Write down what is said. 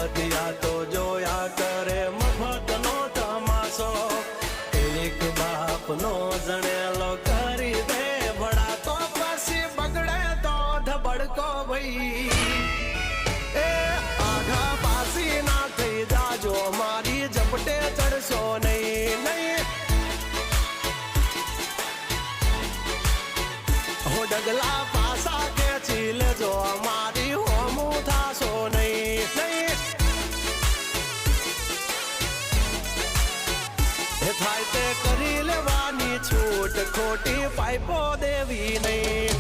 બધિયા તો જોયા કરે મફતનો તમાશો એક બાપનો જણેલો કરી દે ભડા તો પછી બગડે તો ધબડકો ભાઈ એ આઘા પાસી ના થઈ જાજો મારી ઝપટે ચડશો નહીં નહીં હો ડગલા પાસા ખેંચી લેજો મારી હોમું થાશો નહીં નહીં થાય તે કરી લેવાની છૂટ ખોટી પાઇપો દેવી નહીં